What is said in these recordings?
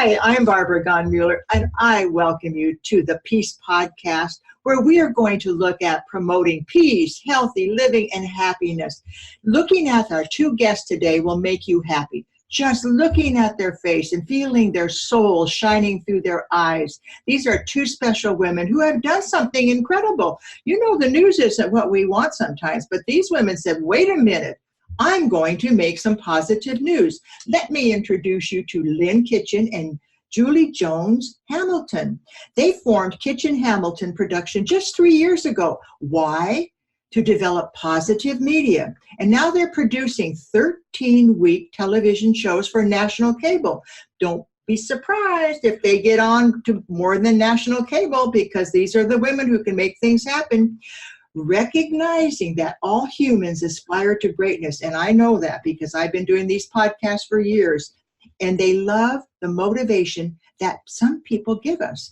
Hi, I'm Barbara Gonmuller, and I welcome you to the Peace Podcast, where we are going to look at promoting peace, healthy living, and happiness. Looking at our two guests today will make you happy. Just looking at their face and feeling their soul shining through their eyes. These are two special women who have done something incredible. You know, the news isn't what we want sometimes, but these women said, wait a minute. I'm going to make some positive news. Let me introduce you to Lynn Kitchen and Julie Jones Hamilton. They formed Kitchen Hamilton Production just 3 years ago. Why? To develop positive media. And now they're producing 13-week television shows for national cable. Don't be surprised if they get on to more than national cable, because these are the women who can make things happen. Recognizing that all humans aspire to greatness, and I know that because I've been doing these podcasts for years, and they love the motivation that some people give us.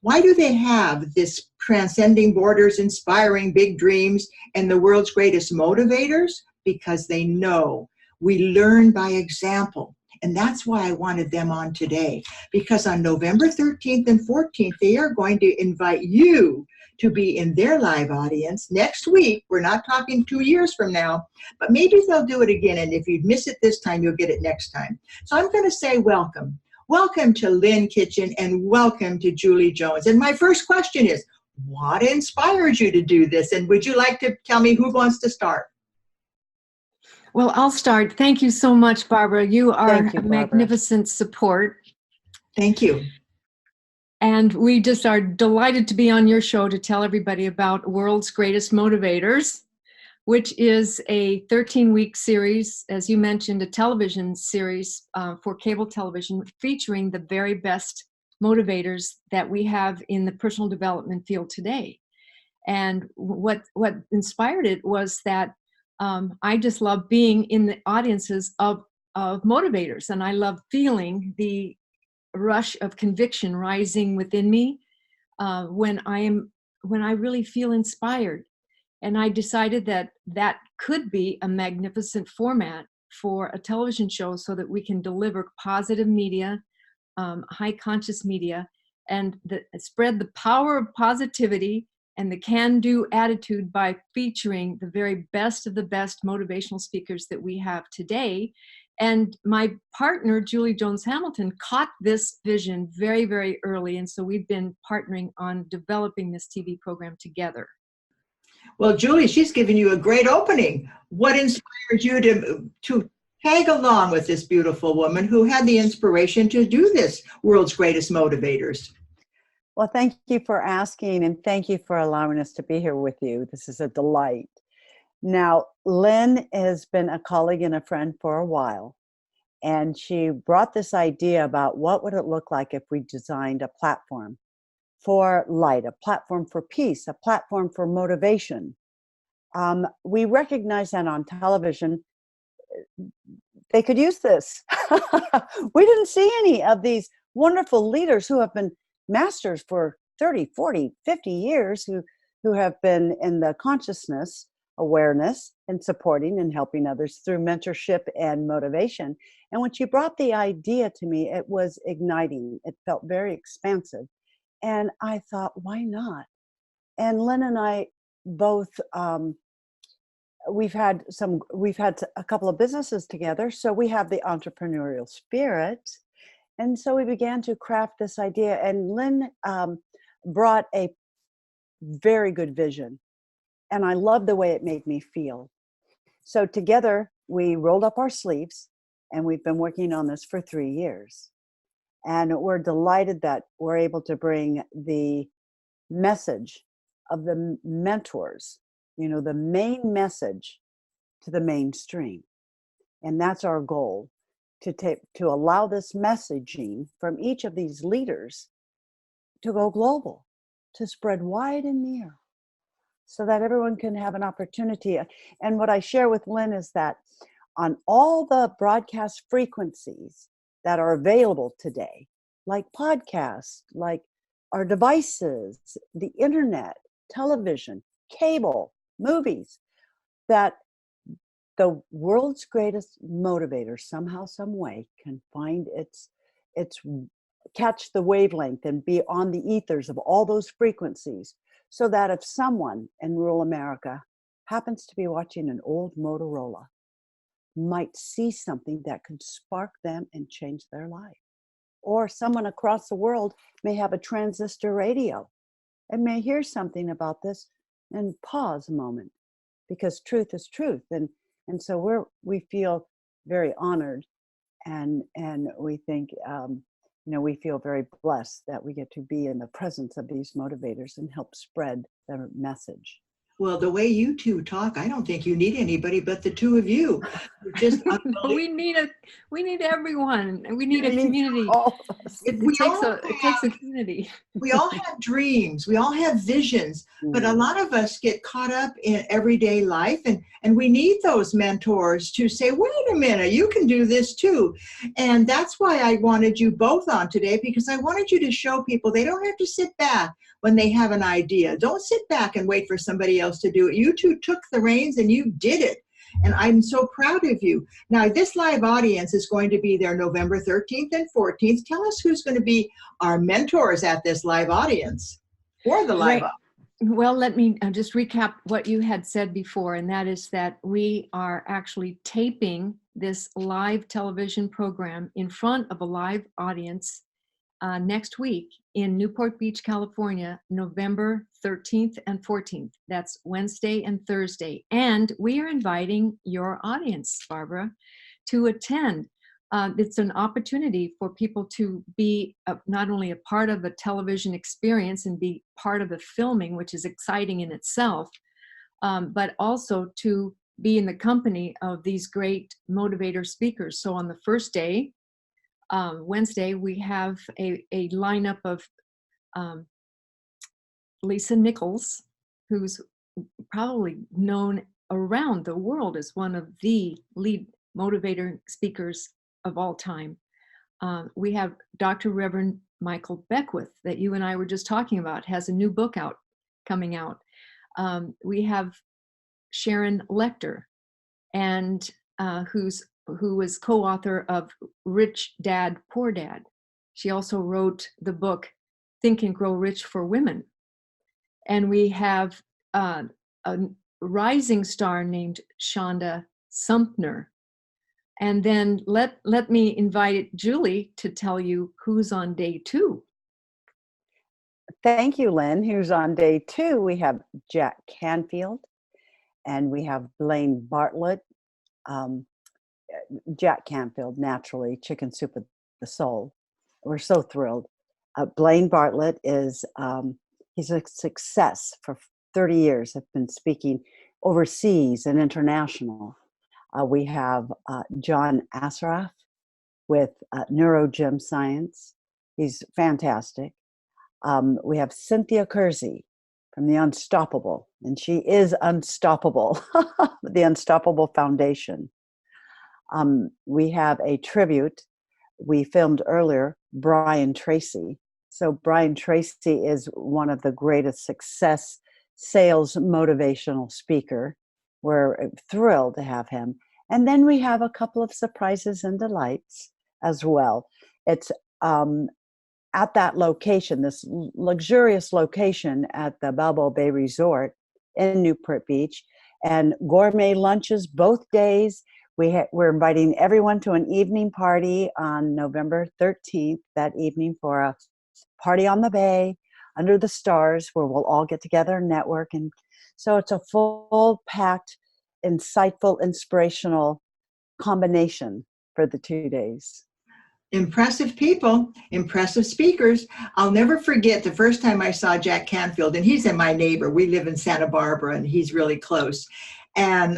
Why do they have this Transcending Borders, Inspiring Big Dreams, and the World's Greatest Motivators? Because they know we learn by example. And that's why I wanted them on today, because on November 13th and 14th, they are going to invite you to be in their live audience next week. We're not talking 2 years from now, but maybe they'll do it again. And if you miss it this time, you'll get it next time. So I'm going to say welcome. Welcome to Lynn Kitchen and welcome to Julie Jones. And my first question is, what inspired you to do this? And would you like to tell me who wants to start? Well, I'll start. Thank you so much, Barbara. You are a magnificent support. Thank you. And we just are delighted to be on your show to tell everybody about World's Greatest Motivators, which is a 13-week series, as you mentioned, a television series for cable television featuring the very best motivators that we have in the personal development field today. And what inspired it was that I just love being in the audiences of motivators, and I love feeling the rush of conviction rising within me when I really feel inspired. And I decided that could be a magnificent format for a television show so that we can deliver positive media, high conscious media, and spread the power of positivity and the can-do attitude by featuring the very best of the best motivational speakers that we have today. And my partner, Julie Jones Hamilton, caught this vision very, very early. And so we've been partnering on developing this TV program together. Well, Julie, she's given you a great opening. What inspired you to tag along with this beautiful woman who had the inspiration to do this World's Greatest Motivators? Well, thank you for asking, and thank you for allowing us to be here with you. This is a delight. Now, Lynn has been a colleague and a friend for a while, and she brought this idea about what would it look like if we designed a platform for light, a platform for peace, a platform for motivation. We recognize that on television, they could use this. We didn't see any of these wonderful leaders who have been masters for 30, 40, 50 years, who have been in the consciousness, awareness, and supporting and helping others through mentorship and motivation. And when she brought the idea to me, it was igniting. It felt very expansive. And I thought, why not? And Lynn and I both, we've had a couple of businesses together, so we have the entrepreneurial spirit. And so we began to craft this idea, and Lynn brought a very good vision. And I love the way it made me feel. So together, we rolled up our sleeves, and we've been working on this for 3 years. And we're delighted that we're able to bring the message of the mentors, the main message, to the mainstream. And that's our goal, to allow this messaging from each of these leaders to go global, to spread wide and near, so that everyone can have an opportunity. And what I share with Lynn is that on all the broadcast frequencies that are available today, like podcasts, like our devices, the internet, television, cable, movies, that the world's greatest motivator somehow, some way can find its catch the wavelength and be on the ethers of all those frequencies, so that if someone in rural America happens to be watching an old Motorola, might see something that could spark them and change their life. Or someone across the world may have a transistor radio and may hear something about this and pause a moment, because truth is truth. And so we feel very honored, and we think, we feel very blessed that we get to be in the presence of these motivators and help spread their message. Well, the way you two talk, I don't think you need anybody but the two of you. You're just we need everyone. We need a community. It takes a community. We all have dreams. We all have visions, but a lot of us get caught up in everyday life, and we need those mentors to say, wait a minute, you can do this too. And that's why I wanted you both on today, because I wanted you to show people they don't have to sit back when they have an idea. Don't sit back and wait for somebody else to do it. You two took the reins and you did it. And I'm so proud of you. Now, this live audience is going to be there November 13th and 14th. Tell us who's going to be our mentors at this live audience for the live audience. Well, let me just recap what you had said before, and that is that we are actually taping this live television program in front of a live audience next week in Newport Beach, California, November 13th and 14th. That's Wednesday and Thursday. And we are inviting your audience, Barbara, to attend. It's an opportunity for people to be not only a part of a television experience and be part of the filming, which is exciting in itself, but also to be in the company of these great motivator speakers. So on the first day, Wednesday, we have a lineup of Lisa Nichols, who's probably known around the world as one of the lead motivator speakers of all time. We have Dr. Reverend Michael Beckwith, that you and I were just talking about, has a new book coming out. We have Sharon Lecter, and who was co-author of Rich Dad, Poor Dad. She also wrote the book Think and Grow Rich for Women. And we have a rising star named Shonda Sumpner. And then let me invite Julie to tell you who's on day 2. Thank you, Lynn. Who's on day 2? We have Jack Canfield, and we have Blaine Bartlett. Jack Canfield, naturally, Chicken Soup of the Soul. We're so thrilled. Blaine Bartlett is, he's a success for 30 years. Have been speaking overseas and international. We have John Assaraf with Neurogym Science. He's fantastic. We have Cynthia Kersey from The Unstoppable, and she is unstoppable, the Unstoppable Foundation. We have a tribute we filmed earlier, Brian Tracy. So Brian Tracy is one of the greatest success sales motivational speaker. We're thrilled to have him. And then we have a couple of surprises and delights as well. It's at that location, this luxurious location at the Balboa Bay Resort in Newport Beach, and gourmet lunches both days. We're inviting everyone to an evening party on November 13th, that evening, for a party on the bay under the stars, where we'll all get together and network. And so it's a full-packed, insightful, inspirational combination for the 2 days. Impressive people, impressive speakers. I'll never forget the first time I saw Jack Canfield, and he's my neighbor. We live in Santa Barbara, and he's really close. And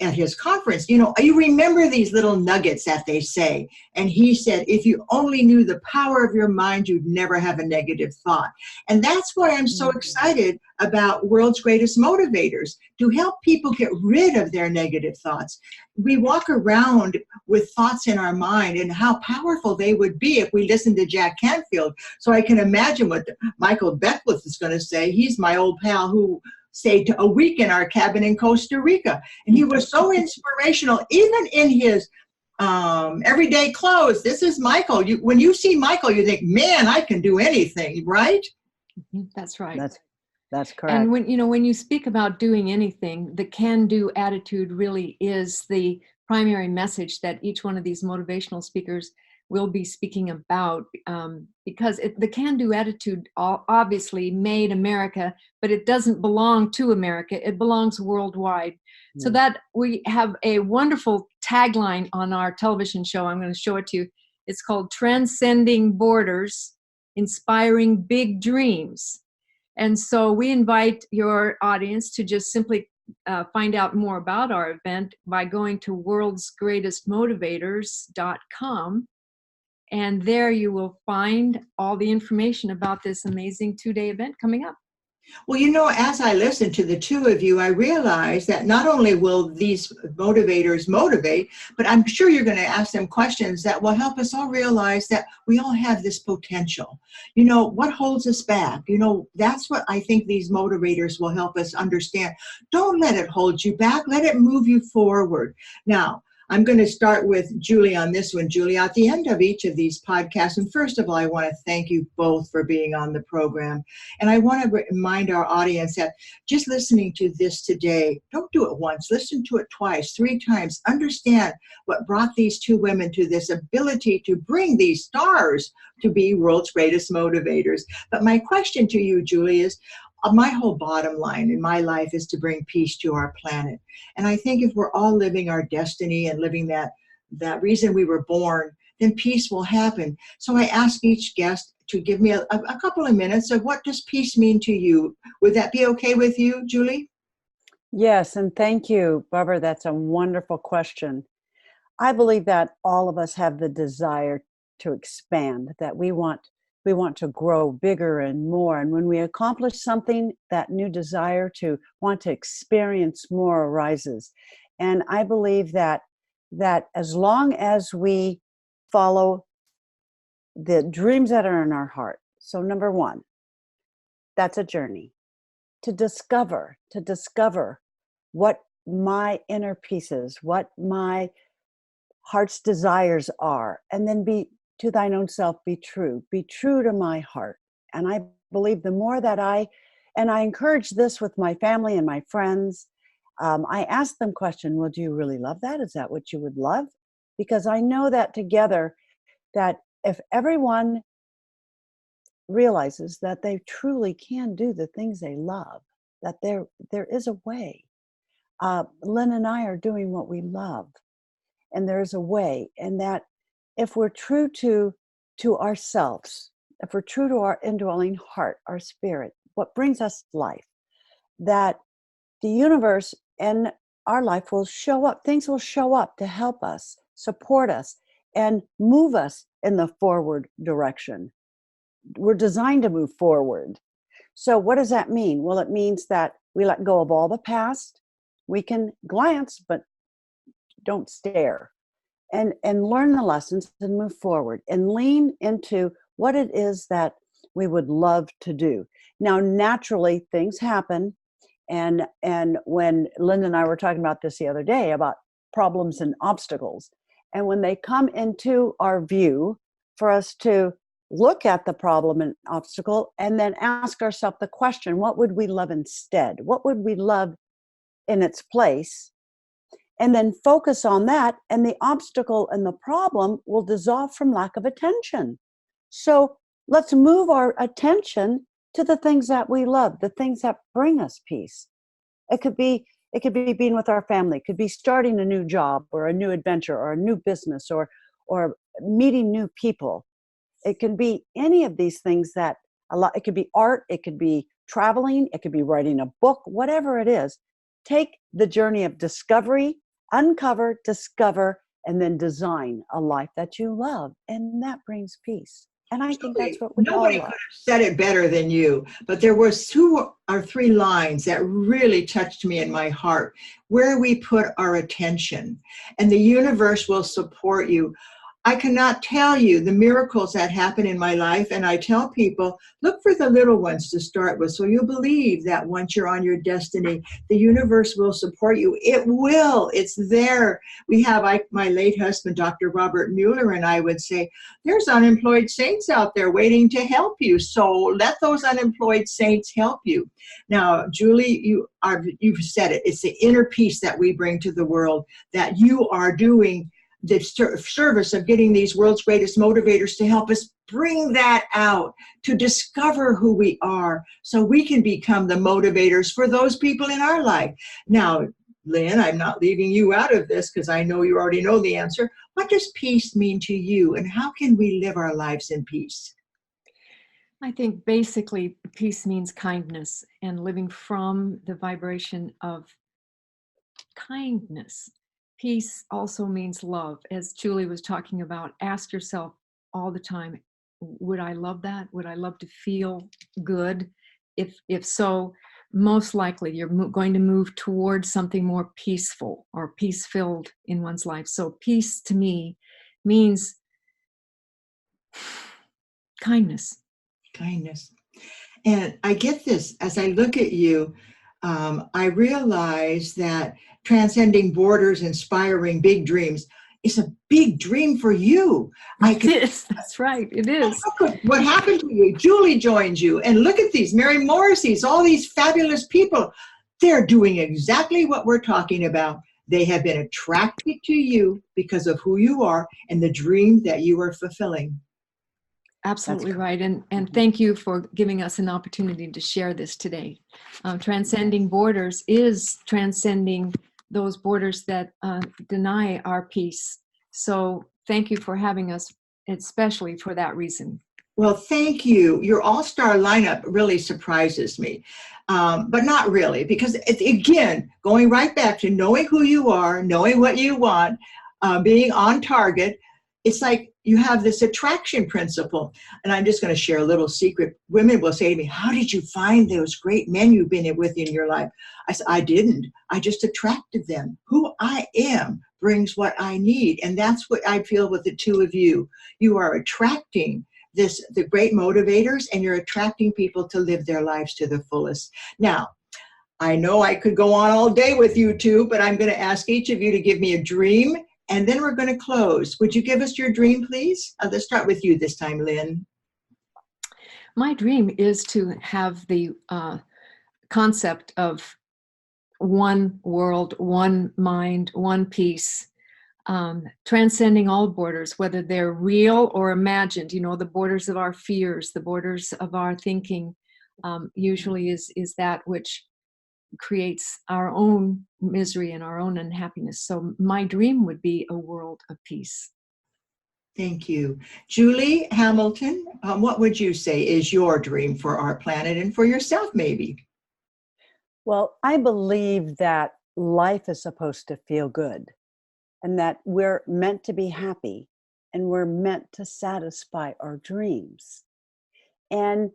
at his conference, you remember these little nuggets that they say. And he said, if you only knew the power of your mind, you'd never have a negative thought. And that's why I'm so excited about World's Greatest Motivators, to help people get rid of their negative thoughts. We walk around with thoughts in our mind, and how powerful they would be if we listened to Jack Canfield. So I can imagine what Michael Beckwith is going to say. He's my old pal who stayed a week in our cabin in Costa Rica. And he was so inspirational, even in his everyday clothes. This is Michael. When you see Michael, you think, man, I can do anything, right? That's right. That's correct. And when you speak about doing anything, the can-do attitude really is the primary message that each one of these motivational speakers will be speaking about, because the can-do attitude obviously made America, but it doesn't belong to America. It belongs worldwide. So that we have a wonderful tagline on our television show. I'm going to show it to you. It's called Transcending Borders, Inspiring Big Dreams. And so we invite your audience to just simply find out more about our event by going to worldsgreatestmotivators.com. And there you will find all the information about this amazing 2-day event coming up. Well, as I listen to the two of you, I realize that not only will these motivators motivate, but I'm sure you're going to ask them questions that will help us all realize that we all have this potential. What holds us back? That's what I think these motivators will help us understand. Don't let it hold you back. Let it move you forward. Now, I'm going to start with Julie on this one. Julie, at the end of each of these podcasts, and first of all, I want to thank you both for being on the program. And I want to remind our audience that just listening to this today, don't do it once, listen to it twice, 3 times. Understand what brought these two women to this ability to bring these stars to be world's greatest motivators. But my question to you, Julie, is, my whole bottom line in my life is to bring peace to our planet. And I think if we're all living our destiny and living that reason we were born, then peace will happen. So I ask each guest to give me a couple of minutes of what does peace mean to you. Would that be okay with you, Julie? Yes, and thank you, Barbara. That's a wonderful question. I believe that all of us have the desire to expand, that we want to grow bigger and more. And when we accomplish something, that new desire to want to experience more arises. And I believe that as long as we follow the dreams that are in our heart. So number 1, that's a journey to discover what my inner peace is, what my heart's desires are, and then be to thine own self, be true to my heart. And I believe the more that I encourage this with my family and my friends, I ask them question, well, do you really love that? Is that what you would love? Because I know that together, that if everyone realizes that they truly can do the things they love, that there is a way. Lynn and I are doing what we love, and there is a way, and that if we're true to ourselves, if we're true to our indwelling heart, our spirit, what brings us life, that the universe and our life will show up. Things will show up to help us, support us, and move us in the forward direction. We're designed to move forward. So what does that mean? Well, it means that we let go of all the past. We can glance, but don't stare. And learn the lessons and move forward and lean into what it is that we would love to do. Now, naturally, things happen. And when Lynn and I were talking about this the other day, about problems and obstacles, and when they come into our view, for us to look at the problem and obstacle and then ask ourselves the question, what would we love instead? What would we love in its place? And then focus on that, and the obstacle and the problem will dissolve from lack of attention. So let's move our attention to the things that we love, the things that bring us peace. It could be being with our family. It could be starting a new job or a new adventure or a new business or meeting new people. It can be any of these things that it could be art, it could be traveling, it could be writing a book, whatever it is. Take the journey of discovery, uncover, discover, and then design a life that you love. And that brings peace. And I think that's what we all love. Nobody could have said it better than you, but there was 2 or 3 lines that really touched me in my heart. Where we put our attention, and the universe will support you. I cannot tell you the miracles that happen in my life. And I tell people, look for the little ones to start with. So you'll believe that once you're on your destiny, the universe will support you. It will. It's there. We have, my late husband, Dr. Robert Mueller, and I would say, there's unemployed saints out there waiting to help you. So let those unemployed saints help you. Now, Julie, you've said it. It's the inner peace that we bring to the world, that you are doing the service of getting these world's greatest motivators to help us bring that out, to discover who we are so we can become the motivators for those people in our life. Now, Lynn, I'm not leaving you out of this because I know you already know the answer. What does peace mean to you, and how can we live our lives in peace? I think basically peace means kindness, and living from the vibration of kindness. Peace also means love. As Julie was talking about, ask yourself all the time, would I love that? Would I love to feel good? If so, most likely you're going to move towards something more peaceful or peace-filled in one's life. So peace to me means kindness. Kindness. And I get this, as I look at you, I realize that transcending borders, inspiring big dreams is a big dream for you. It is. That's right. It is. Look what happened to you. Julie joined you. And look at these, Mary Morrissey's, all these fabulous people. They're doing exactly what we're talking about. They have been attracted to you because of who you are and the dream that you are fulfilling. Absolutely right. And thank you for giving us an opportunity to share this today. Transcending Borders is transcending those borders that deny our peace. So thank you for having us, especially for that reason. Well, thank you. Your all-star lineup really surprises me, but not really, because again, going right back to knowing who you are, knowing what you want, being on target, it's like you have this attraction principle. And I'm just going to share a little secret. Women will say to me, how did you find those great men you've been with in your life? I said, I didn't. I just attracted them. Who I am brings what I need. And that's what I feel with the two of you. You are attracting the great motivators, and you're attracting people to live their lives to the fullest. Now, I know I could go on all day with you two, but I'm going to ask each of you to give me a dream, and then we're going to close. Would you give us your dream, please? Let's start with you this time, Lynn. My dream is to have the concept of one world, one mind, one peace, transcending all borders, whether they're real or imagined. You know, the borders of our fears, the borders of our thinking, usually is that which creates our own misery and our own unhappiness. So my dream would be a world of peace. Thank you. Julie Hamilton, what would you say is your dream for our planet and for yourself, maybe? Well, I believe that life is supposed to feel good, and that we're meant to be happy, and we're meant to satisfy our dreams. And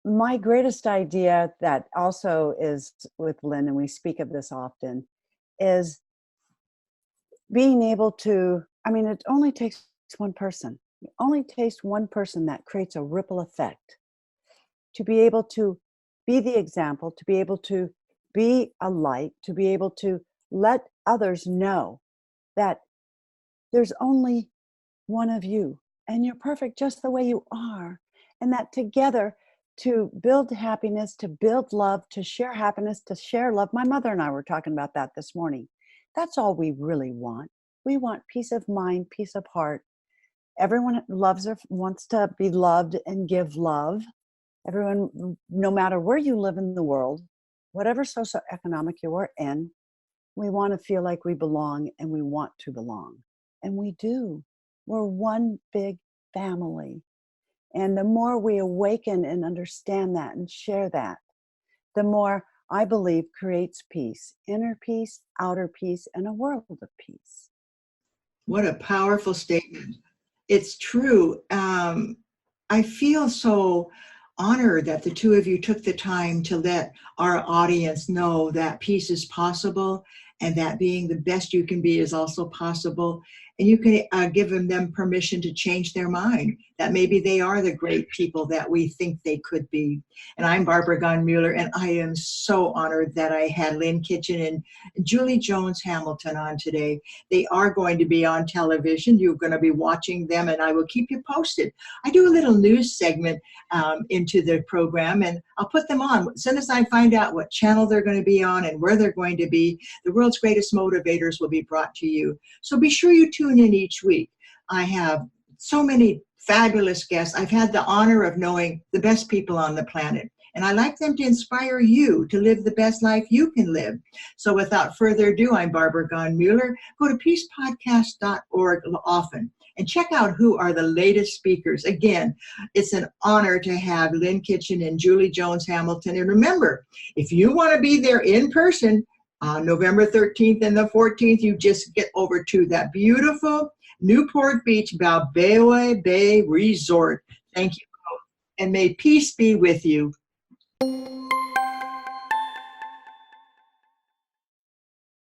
my greatest idea, that also is with Lynn, and we speak of this often, is being able to, it only takes one person. It only takes one person that creates a ripple effect to be able to be the example, to be able to be a light, to be able to let others know that there's only one of you and you're perfect just the way you are. And that together, to build happiness, to build love, to share happiness, to share love. My mother and I were talking about that this morning. That's all we really want. We want peace of mind, peace of heart. Everyone loves or wants to be loved and give love. Everyone, no matter where you live in the world, whatever socioeconomic you are in, we want to feel like we belong, and we want to belong. And we do. We're one big family. And the more we awaken and understand that and share that, the more, I believe, creates peace, inner peace, outer peace, and a world of peace. What a powerful statement. It's true. I feel so honored that the two of you took the time to let our audience know that peace is possible, and that being the best you can be is also possible. and you can give them permission to change their mind, that maybe they are the great people that we think they could be. And I'm Barbara Gunn-Mueller, and I am so honored that I had Lynn Kitchen and Julie Jones Hamilton on today. They are going to be on television. You're going to be watching them, and I will keep you posted. I do a little news segment into the program, and I'll put them on. As soon as I find out what channel they're going to be on and where they're going to be, the World's Greatest Motivators will be brought to you. So be sure you tune in each week. I have so many fabulous guests. I've had the honor of knowing the best people on the planet, and I like them to inspire you to live the best life you can live. So without further ado, I'm Barbara Gunn-Mueller. Go to peacepodcast.org often and check out who are the latest speakers. Again, it's an honor to have Lynn Kitchen and Julie Jones Hamilton. And remember, if you want to be there in person on November 13th and the 14th, you just get over to that beautiful Newport Beach Balboa Bay Resort. Thank you both, and may peace be with you.